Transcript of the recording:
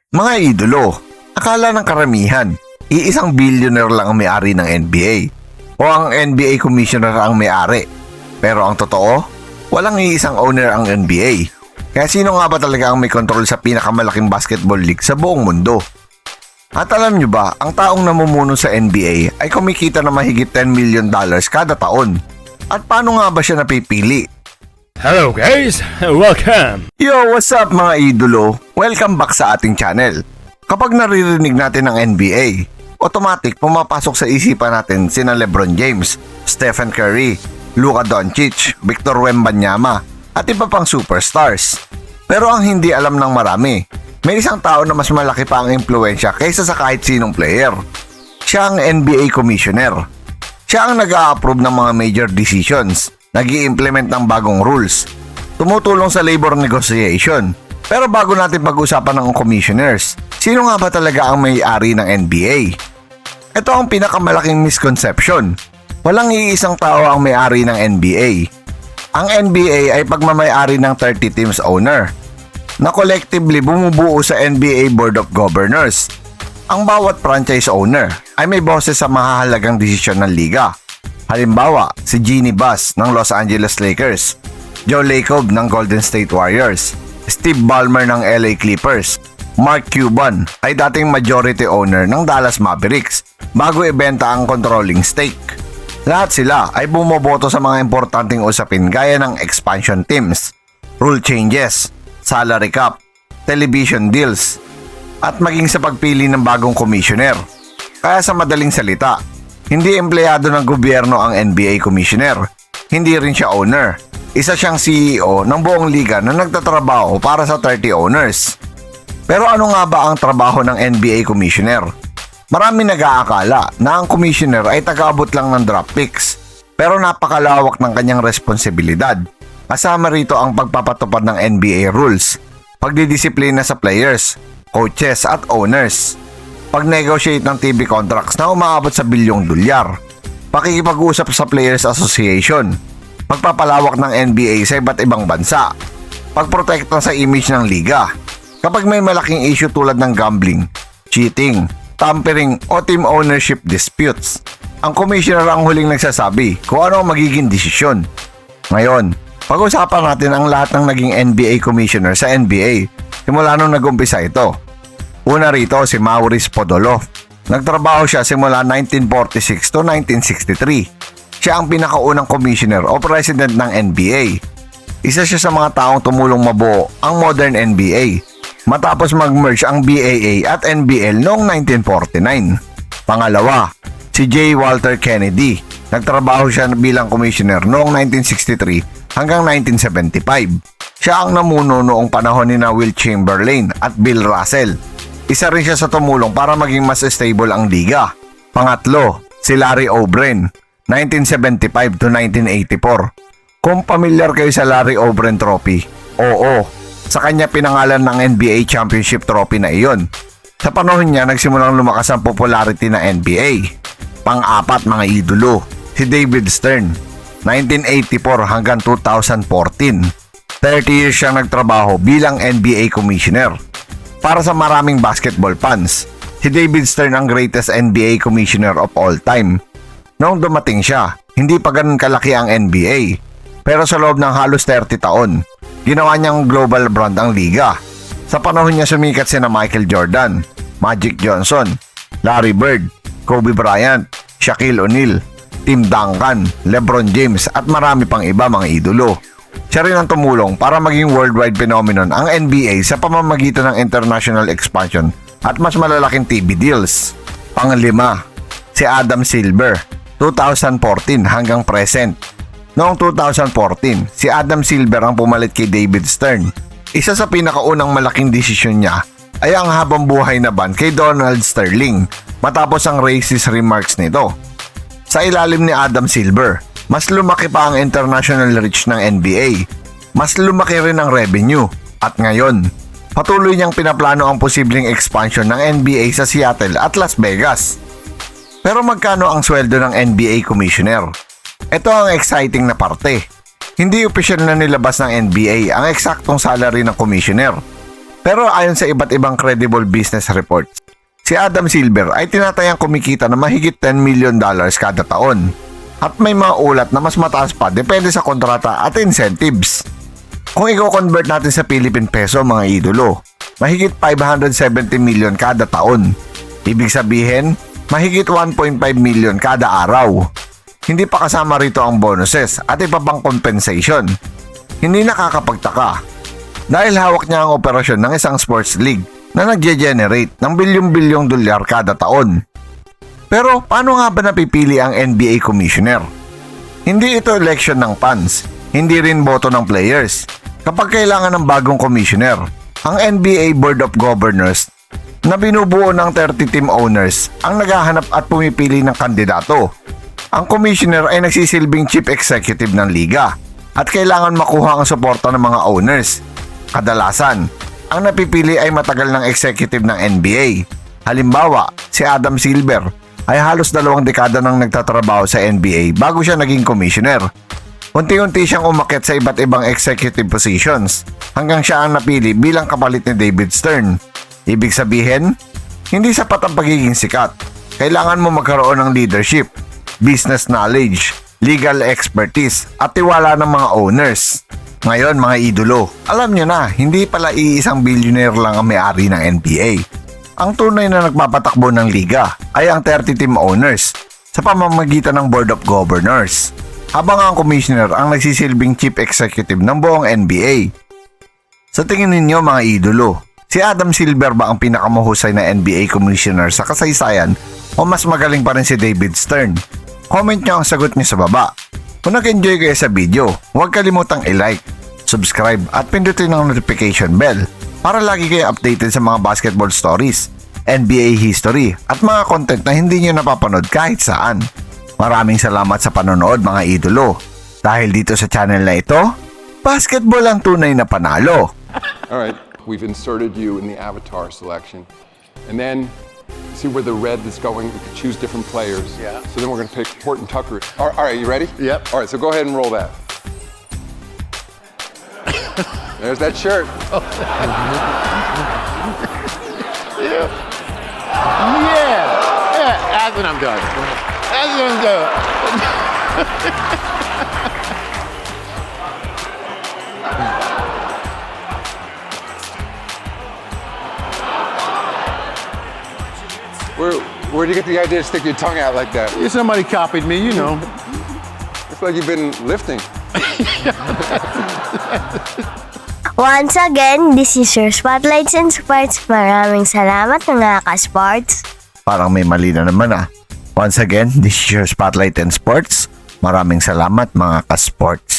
Mga idolo, akala ng karamihan, iisang billionaire lang ang may-ari ng NBA o ang NBA commissioner ang may-ari. Pero ang totoo, walang iisang owner ang NBA. Kaya sino nga ba talaga ang may kontrol sa pinakamalaking basketball league sa buong mundo? At alam nyo ba, ang taong namumuno sa NBA ay kumikita na mahigit $10 million kada taon. At paano nga ba siya napipili? Hello guys, welcome! Yo, what's up mga idolo? Welcome back sa ating channel. Kapag naririnig natin ang NBA, automatic pumapasok sa isipan natin sina LeBron James, Stephen Curry, Luka Doncic, Victor Wembanyama at iba pang superstars. Pero ang hindi alam ng marami, may isang tao na mas malaki pa ang impluensya kaysa sa kahit sinong player. Siya ang NBA Commissioner. Siya ang nag-a-approve ng mga major decisions, nag-i-implement ng bagong rules, tumutulong sa labor negotiation. Pero bago natin pag-usapan ng commissioners, sino nga ba talaga ang may-ari ng NBA? Ito ang pinakamalaking misconception. Walang iisang tao ang may-ari ng NBA. Ang NBA ay pagmamay-ari ng 30 teams owner na collectively bumubuo sa NBA Board of Governors. Ang bawat franchise owner ay may boses sa mahahalagang desisyon ng liga. Halimbawa, si Jeanie Buss ng Los Angeles Lakers, Joe Lacob ng Golden State Warriors, Steve Ballmer ng LA Clippers, Mark Cuban ay dating majority owner ng Dallas Mavericks bago ibenta ang controlling stake. Lahat sila ay bumoboto sa mga importanteng usapin gaya ng expansion teams, rule changes, salary cap, television deals, at maging sa pagpili ng bagong commissioner. Kaya sa madaling salita, hindi empleyado ng gobyerno ang NBA commissioner, hindi rin siya owner. Isa siyang CEO ng buong liga na nagtatrabaho para sa 30 owners. Pero ano nga ba ang trabaho ng NBA commissioner? Marami nag-aakala na ang commissioner ay taga-abot lang ng draft picks, pero napakalawak ng kanyang responsibilidad. Kasama rito ang pagpapatupad ng NBA rules, pagdidisiplina sa players, coaches at owners, pag-negotiate ng TV contracts na umaabot sa $1 billion, pakikipag-usap sa Players Association, pagpapalawak ng NBA sa iba't ibang bansa, pagprotekta sa image ng liga. Kapag may malaking issue tulad ng gambling, cheating, tampering o team ownership disputes, ang commissioner ang huling nagsasabi kung ano ang magiging desisyon. Ngayon, pag-usapan natin ang lahat ng naging NBA commissioner sa NBA simula nung nag-umpisa ito. Una rito si Maurice Podoloff. Nagtrabaho siya simula 1946 to 1963. Siya ang pinakaunang commissioner o president ng NBA. Isa siya sa mga taong tumulong mabuo ang modern NBA matapos mag-merge ang BAA at NBL noong 1949. Pangalawa, si J. Walter Kennedy. Nagtrabaho siya bilang commissioner noong 1963 hanggang 1975. Siya ang namuno noong panahon ni Will Chamberlain at Bill Russell. Isa rin siya sa tumulong para maging mas stable ang liga. Pangatlo, si Larry O'Brien, 1975 to 1984. Kung pamilyar kayo sa Larry O'Brien Trophy, oo, sa kanya pinangalan ng NBA Championship Trophy na iyon. Sa panahon niya, nagsimulang lumakas ang popularity ng NBA. Pang-apat mga idolo, si David Stern, 1984 hanggang 2014. 30 years siyang nagtrabaho bilang NBA Commissioner. Para sa maraming basketball fans, si David Stern ang greatest NBA commissioner of all time. Noong dumating siya, hindi pa ganun kalaki ang NBA. Pero sa loob ng halos 30 taon, ginawa niyang global brand ang liga. Sa panahon niya sumikat sina Michael Jordan, Magic Johnson, Larry Bird, Kobe Bryant, Shaquille O'Neal, Tim Duncan, LeBron James at marami pang iba mga idolo. Siya rin ang tumulong para maging worldwide phenomenon ang NBA sa pamamagitan ng international expansion at mas malalaking TV deals. Panglima, si Adam Silver, 2014 hanggang present. Noong 2014, si Adam Silver ang pumalit kay David Stern. Isa sa pinakaunang malaking desisyon niya ay ang habang buhay na ban kay Donald Sterling matapos ang racist remarks nito. Sa ilalim ni Adam Silver, mas lumaki pa ang international reach ng NBA. Mas lumaki rin ang revenue. At ngayon, patuloy niyang pinaplano ang posibleng expansion ng NBA sa Seattle at Las Vegas. Pero magkano ang sweldo ng NBA Commissioner? Ito ang exciting na parte. Hindi opisyal na nilabas ng NBA ang eksaktong salary ng Commissioner. Pero ayon sa iba't ibang credible business reports, si Adam Silver ay tinatayang kumikita na mahigit $10 million kada taon. At may mga ulat na mas mataas pa depende sa kontrata at incentives. Kung i-convert natin sa Philippine peso mga idolo, mahigit 570 million kada taon. Ibig sabihin, mahigit 1.5 million kada araw. Hindi pa kasama rito ang bonuses at iba pang compensation. Hindi nakakapagtaka dahil hawak niya ang operasyon ng isang sports league na nagge-generate ng bilyong-bilyong dolyar kada taon. Pero paano nga ba napipili ang NBA commissioner? Hindi ito election ng fans, hindi rin boto ng players. Kapag kailangan ng bagong commissioner, ang NBA Board of Governors na binubuo ng 30 team owners ang naghahanap at pumipili ng kandidato. Ang commissioner ay nagsisilbing chief executive ng liga at kailangan makuha ang suporta ng mga owners. Kadalasan, ang napipili ay matagal ng executive ng NBA. Halimbawa, si Adam Silver ay halos 2 dekada nang nagtatrabaho sa NBA bago siya naging commissioner. Unti-unti siyang umakyat sa iba't ibang executive positions hanggang siya ang napili bilang kapalit ni David Stern. Ibig sabihin, hindi sapat ang pagiging sikat. Kailangan mo magkaroon ng leadership, business knowledge, legal expertise at tiwala ng mga owners. Ngayon mga idolo, alam nyo na, hindi pala iisang billionaire lang ang may-ari ng NBA. Ang tunay na nagpapatakbo ng liga ay ang 30 team owners sa pamamagitan ng Board of Governors, habang ang commissioner ang nagsisilbing chief executive ng buong NBA. Sa tingin ninyo mga idolo, si Adam Silver ba ang pinakamahusay na NBA commissioner sa kasaysayan o mas magaling pa rin si David Stern? Comment nyo ang sagot nyo sa baba. Kung nag-enjoy kayo sa video, huwag kalimutang i-like, subscribe at pindutin ang notification bell para lagi kayo updated sa mga basketball stories, NBA history at mga content na hindi nyo napapanood kahit saan. Maraming salamat sa panonood mga idolo. Dahil dito sa channel na ito, basketball ang tunay na panalo. All right, we've inserted you in the avatar selection. And then, see where the red is going? We could choose different players. Yeah. So then we're going to pick Horton Tucker. All right, you ready? Yep. All right, so go ahead and roll that. There's that shirt. Yeah. That's what I'm doing. That's what I'm doing. Where'd you get the idea to stick your tongue out like that? Yeah, somebody copied me, you know. It's like you've been lifting. Once again, this is your Spotlights and Sports. Maraming salamat mga ka-sports. Parang may mali na naman ah. Once again, this is your Spotlight and Sports. Maraming salamat mga ka-sports.